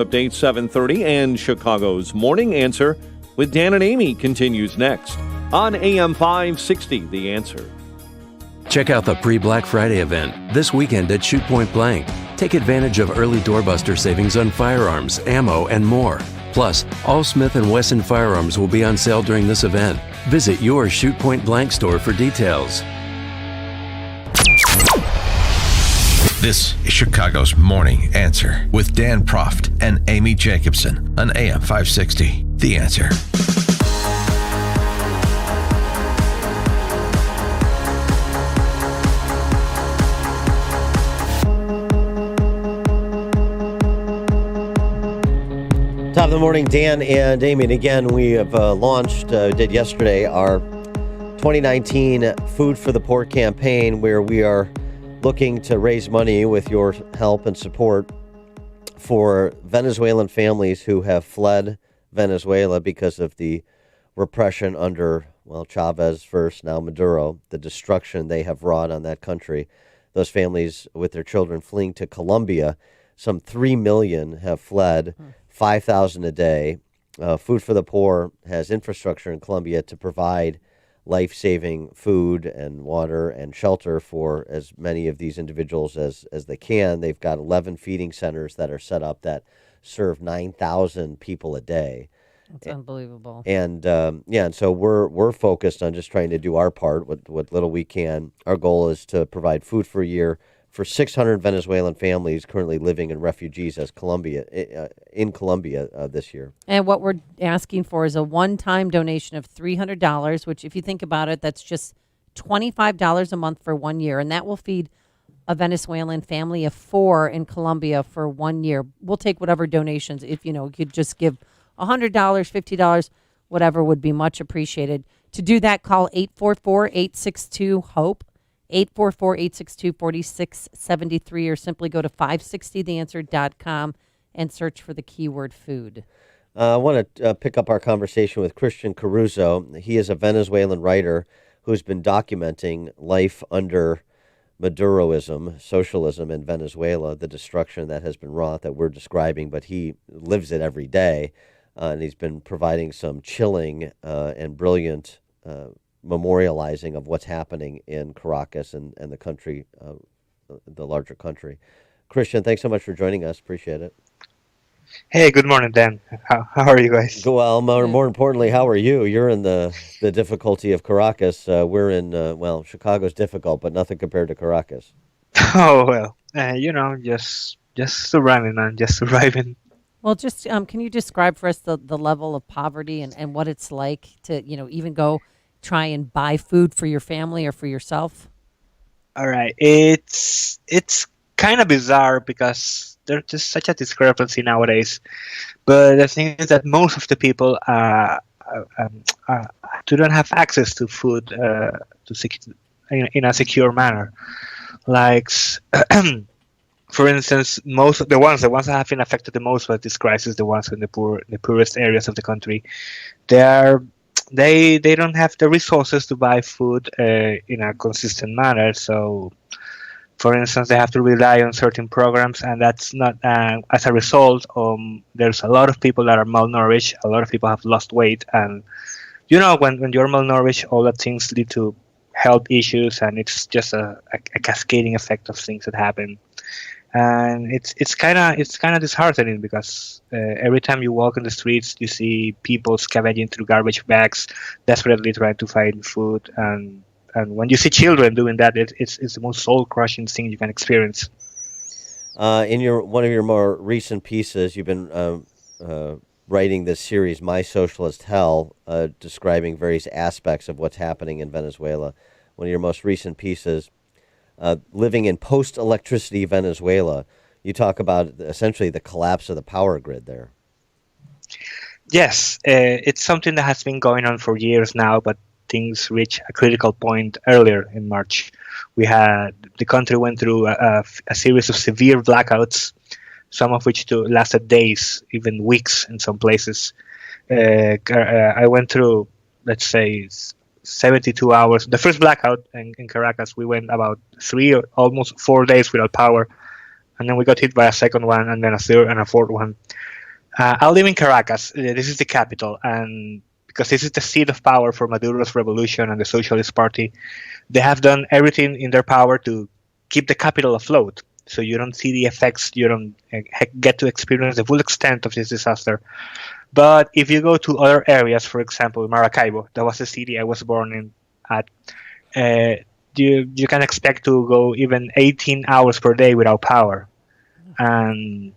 Update 7:30 and Chicago's Morning Answer with Dan and Amy continues next on AM 560, The Answer. Check out the pre-Black Friday event this weekend at Shoot Point Blank. Take advantage of early doorbuster savings on firearms, ammo, and more. Plus, all Smith & Wesson firearms will be on sale during this event. Visit your Shoot Point Blank store for details. This is Chicago's Morning Answer with Dan Proft and Amy Jacobson on AM 560. The Answer. Top of the morning, Dan and Amy. And again, we have did yesterday, our 2019 Food for the Poor campaign, where we are looking to raise money with your help and support for Venezuelan families who have fled Venezuela because of the repression under, Chavez first, now Maduro, the destruction they have wrought on that country. Those families with their children fleeing to Colombia, some 3 million have fled, 5,000 a day. Food for the Poor has infrastructure in Colombia to provide life-saving food and water and shelter for as many of these individuals as they can. They've got 11 feeding centers that are set up that serve 9,000 people a day. That's unbelievable. And and so we're focused on just trying to do our part, what little we can. Our goal is to provide food for a year for 600 Venezuelan families currently living in refugees in Colombia this year. And what we're asking for is a one-time donation of $300, which if you think about it, that's just $25 a month for 1 year. And that will feed a Venezuelan family of 4 in Colombia for 1 year. We'll take whatever donations. If, you could just give $100, $50, whatever would be much appreciated. To do that, call 844-862-HOPE. 844-862-4673, or simply go to 560theanswer.com and search for the keyword food. I want to pick up our conversation with Christian Caruzo. He is a Venezuelan writer who's been documenting life under Maduroism, socialism in Venezuela, the destruction that has been wrought that we're describing, but he lives it every day. And he's been providing some chilling and brilliant memorializing of what's happening in Caracas and the country, the larger country. Christian, thanks so much for joining us. Appreciate it. Hey, good morning, Dan. How are you guys? Well, more importantly, how are you? You're in the difficulty of Caracas. We're in, Chicago's difficult, but nothing compared to Caracas. Oh, well, just surviving, man, just surviving. Well, just can you describe for us the level of poverty and what it's like to, even go try and buy food for your family or for yourself? All right. It's kind of bizarre because there's just such a discrepancy nowadays. But the thing is that most of the people do not have access to food in a secure manner. Like, for instance, most of the ones that have been affected the most by this crisis, the ones in the poorest areas of the country, they don't have the resources to buy food in a consistent manner. So, for instance, they have to rely on certain programs, and that's not as a result. There's a lot of people that are malnourished. A lot of people have lost weight, and when you're malnourished, all that things lead to health issues, and it's just a cascading effect of things that happen. And it's kind of disheartening because every time you walk in the streets, you see people scavenging through garbage bags, desperately trying to find food. And when you see children doing that, it's the most soul-crushing thing you can experience. In one of your more recent pieces, you've been writing this series, My Socialist Hell, describing various aspects of what's happening in Venezuela. One of your most recent pieces, living in post-electricity Venezuela, you talk about essentially the collapse of the power grid there. Yes, it's something that has been going on for years now, but things reached a critical point earlier in March. The country went through a series of severe blackouts, some of which lasted days, even weeks in some places. I went through, let's say, 72 hours. The first blackout in Caracas, we went about 3 or almost 4 days without power. and then we got hit by a second one, and then a third and a fourth one. I live in Caracas. This is the capital, and because this is the seat of power for Maduro's revolution and the Socialist Party, they have done everything in their power to keep the capital afloat. So you don't see the effects, you don't get to experience the full extent of this disaster. But if you go to other areas, for example, Maracaibo, that was the city I was born in at, you can expect to go even 18 hours per day without power, and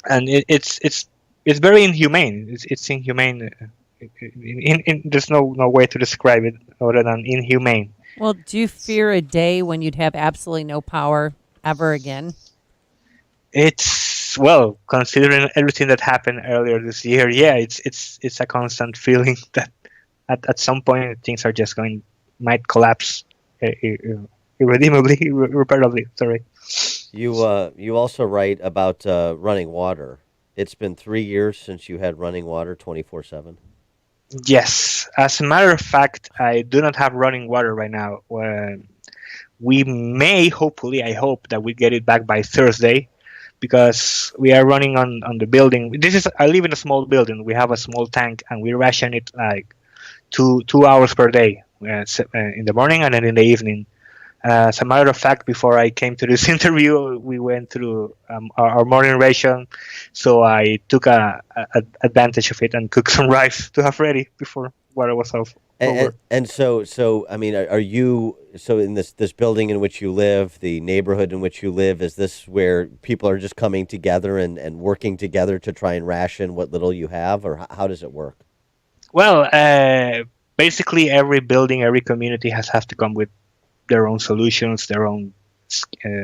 it's very inhumane. It's inhumane. There's no way to describe it other than inhumane. Well, do you fear a day when you'd have absolutely no power ever again? It's, well, considering everything that happened earlier this year, yeah, it's a constant feeling that at some point things are just might collapse irredeemably, irreparably. Sorry. You also write about running water. It's been 3 years since you had running water 24/7. Yes. As a matter of fact, I do not have running water right now. We may, hopefully, I hope that we get it back by Thursday, because we are running on the building. I live in a small building. We have a small tank, and we ration it like two hours per day, in the morning and then in the evening. As a matter of fact, before I came to this interview, we went through our morning ration, so I took advantage of it and cooked some rice to have ready before water was off. And so I mean, are you in this building in which you live, the neighborhood in which you live? Is this where people are just coming together and working together to try and ration what little you have, or how does it work? Well, basically every building, every community has to come with their own solutions, their own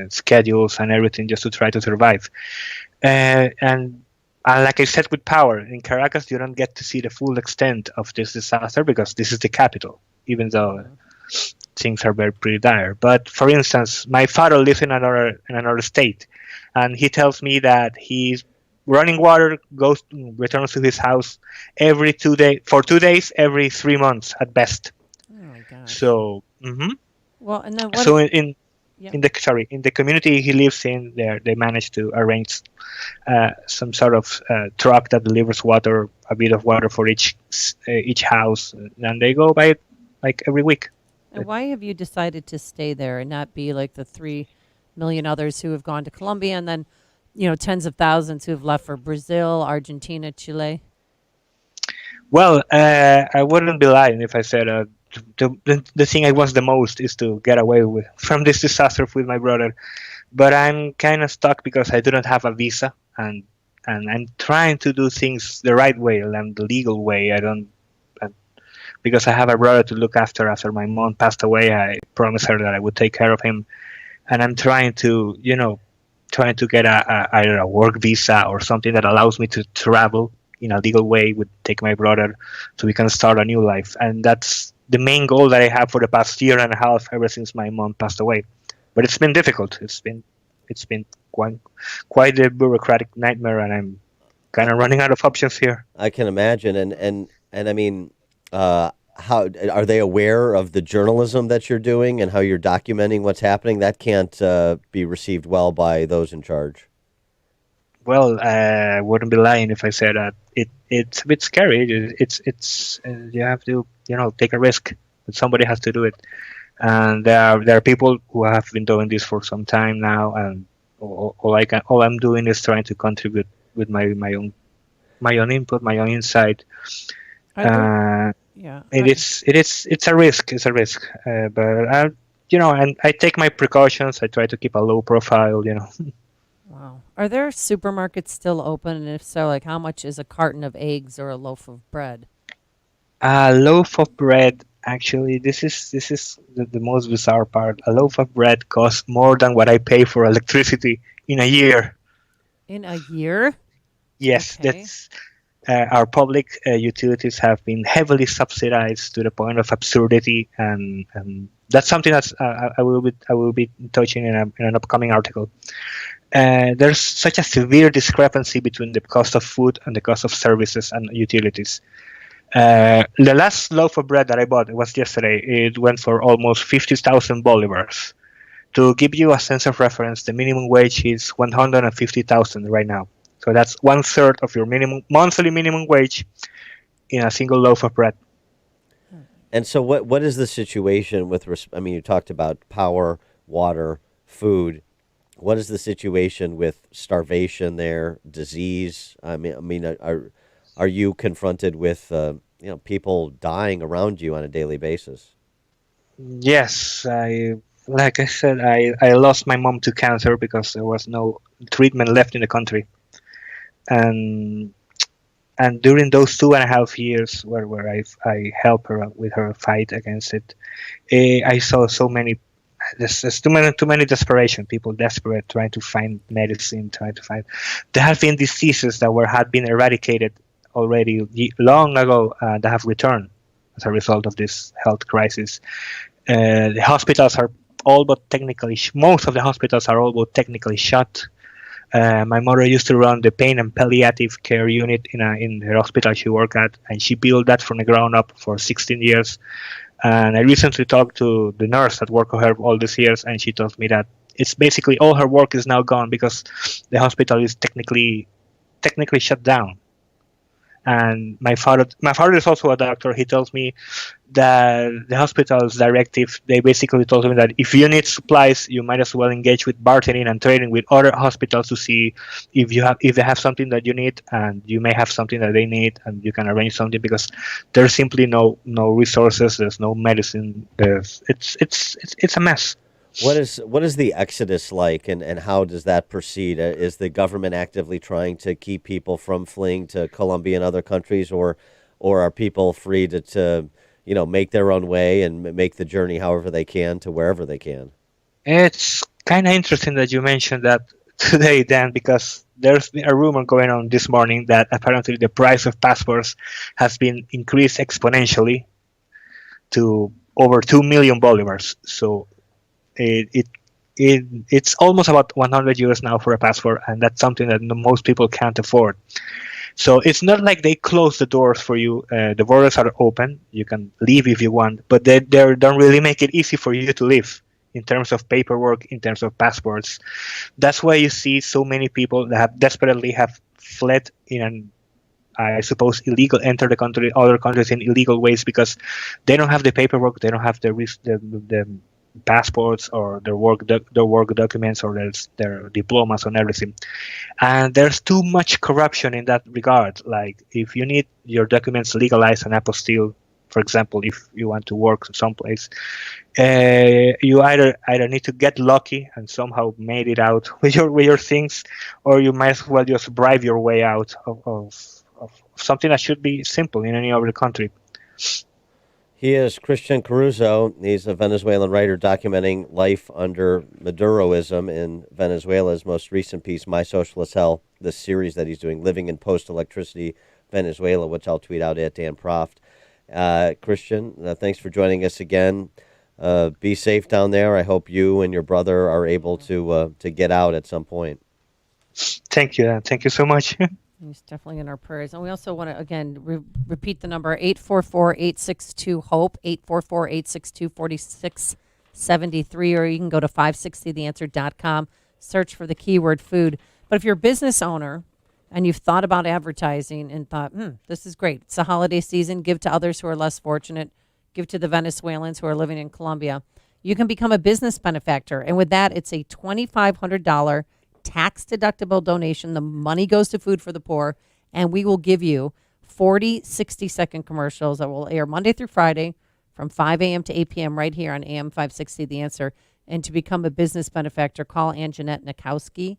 schedules and everything, just to try to survive. And like I said, with power, in Caracas, you don't get to see the full extent of this disaster because this is the capital, even though things are pretty dire. But for instance, my father lives in another state, and he tells me that he's running water returns to his house every 2 days, for 2 days, every 3 months at best. Oh my gosh. So, well, and then so in the community he lives in, they managed to arrange some sort of truck that delivers water, a bit of water for each house, and they go by it like every week. And why have you decided to stay there and not be like the 3 million others who have gone to Colombia, and then tens of thousands who have left for Brazil, Argentina, Chile? Well, I wouldn't be lying if I said the thing I want the most is to get away from this disaster with my brother. But I'm kind of stuck because I do not have a visa, and I'm trying to do things the right way, and the legal way. Because I have a brother to look after my mom passed away. I promised her that I would take care of him, and I'm trying to get either a work visa or something that allows me to travel in a legal way, would take my brother so we can start a new life. And that's the main goal that I have for the past year and a half, ever since my mom passed away. But it's been difficult. It's been quite a bureaucratic nightmare, and I'm kind of running out of options here. I can imagine. And I mean, how are they aware of the journalism that you're doing and how you're documenting what's happening? That can't be received well by those in charge. Well, I wouldn't be lying if I said that it's a bit scary. It's you have to take a risk, but somebody has to do it. And there are people who have been doing this for some time now, and all I'm doing is trying to contribute with my own input, my own insight. Yeah, it's a risk. It's a risk, but and I take my precautions. I try to keep a low profile. Wow. Are there supermarkets still open? And if so, like how much is a carton of eggs or a loaf of bread? A loaf of bread. Actually, this is the most bizarre part. A loaf of bread costs more than what I pay for electricity in a year. In a year? Yes, okay. That's our public utilities have been heavily subsidized to the point of absurdity, and that's something that I will be touching in an upcoming article. There's such a severe discrepancy between the cost of food and the cost of services and utilities. The last loaf of bread that I bought was yesterday. It went for almost 50,000 bolivars. To give you a sense of reference, the minimum wage is 150,000 right now. So that's 1/3 of your monthly minimum wage in a single loaf of bread. And so what is the situation with, I mean, you talked about power, water, food. What is the situation with starvation there, disease? Are you confronted with people dying around you on a daily basis? Yes, like I said, I lost my mom to cancer because there was no treatment left in the country. And during those 2.5 years where I helped her with her fight against it, I saw so many. There's too many desperation. People desperate, trying to find medicine, trying to find. There have been diseases that had been eradicated already long ago that have returned as a result of this health crisis. The hospitals are all but technically. Most of the hospitals are all but technically shut. My mother used to run the pain and palliative care unit in her hospital she worked at, and she built that from the ground up for 16 years. And I recently talked to the nurse that worked with her all these years, and she told me that it's basically all her work is now gone because the hospital is technically shut down. And my father is also a doctor. He tells me that the hospital's directive, they basically told him that if you need supplies, you might as well engage with bartering and trading with other hospitals to see if they have something that you need, and you may have something that they need, and you can arrange something, because there's simply no resources. There's no medicine. It's a mess. What is the exodus like, and how does that proceed? Is the government actively trying to keep people from fleeing to Colombia and other countries, or are people free to make their own way and make the journey however they can to wherever they can? It's kind of interesting that you mentioned that today, Dan, because there's been a rumor going on this morning that apparently the price of passports has been increased exponentially to over 2 million bolivars. So it's almost about 100 euros now for a passport, and that's something that most people can't afford. So it's not like they close the doors for you. The borders are open. You can leave if you want, but they don't really make it easy for you to leave in terms of paperwork, in terms of passports. That's why you see so many people that have desperately fled I suppose, enter the country, other countries in illegal ways, because they don't have the paperwork, they don't have the passports or their work documents or their diplomas and everything. And there's too much corruption in that regard. Like, if you need your documents legalized and apostille, for example, if you want to work someplace, you either need to get lucky and somehow made it out with your things, or you might as well just bribe your way out of something that should be simple in any other country. He is Christian Caruzo. He's a Venezuelan writer documenting life under Maduroism in Venezuela's most recent piece, My Socialist Hell, this series that he's doing, Living in Post-Electricity Venezuela, which I'll tweet out at Dan Proft. Christian, thanks for joining us again. Be safe down there. I hope you and your brother are able to get out at some point. Thank you. Thank you so much. He's definitely in our prayers. And we also want to, again, repeat the number, 844-862-HOPE, 844-862-4673, or you can go to 560theanswer.com, search for the keyword food. But if you're a business owner and you've thought about advertising and thought, this is great, it's the holiday season, give to others who are less fortunate, give to the Venezuelans who are living in Colombia, you can become a business benefactor. And with that, it's a $2,500 tax-deductible donation. The money goes to Food for the Poor, and we will give you 40 60-second commercials that will air Monday through Friday from 5 a.m. to 8 p.m. right here on AM 560 The Answer. And to become a business benefactor, call Anjanette Nakowski.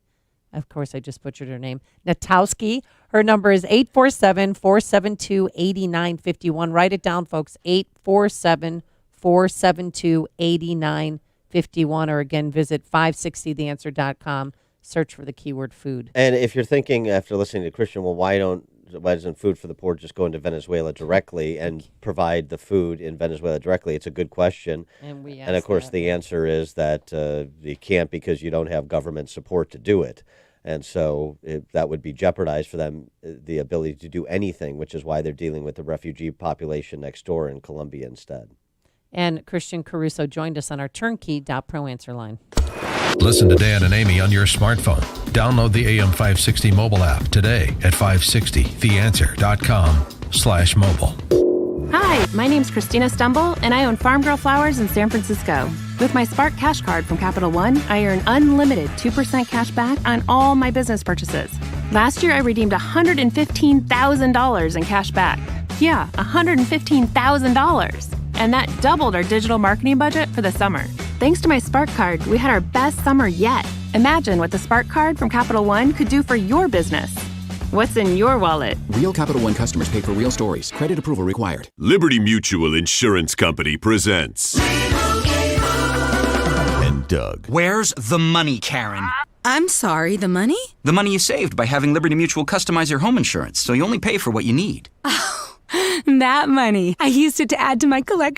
Of course, I just butchered her name. Natowski. Her number is 847-472-8951. Write it down, folks, 847-472-8951. Or again, visit 560theanswer.com. Search for the keyword food. And if you're thinking after listening to Christian, well, why doesn't Food for the Poor just go into Venezuela directly and provide the food in Venezuela directly? It's a good question. And of course, the answer is that you can't, because you don't have government support to do it. And so that would be jeopardized for them, the ability to do anything, which is why they're dealing with the refugee population next door in Colombia instead. And Christian Caruzo joined us on our turnkey.pro answer line. Listen to Dan and Amy on your smartphone. Download the AM560 mobile app today at 560theanswer.com/mobile. Hi, my name's Christina Stumble, and I own Farm Girl Flowers in San Francisco. With my Spark Cash Card from Capital One, I earn unlimited 2% cash back on all my business purchases. Last year, I redeemed $115,000 in cash back. Yeah, $115,000. And that doubled our digital marketing budget for the summer. Thanks to my Spark Card, we had our best summer yet. Imagine what the Spark Card from Capital One could do for your business. What's in your wallet? Real Capital One customers pay for real stories. Credit approval required. Liberty Mutual Insurance Company presents and Doug. Where's the money, Karen? I'm sorry, the money? The money you saved by having Liberty Mutual customize your home insurance, so you only pay for what you need. Oh, that money. I used it to add to my collection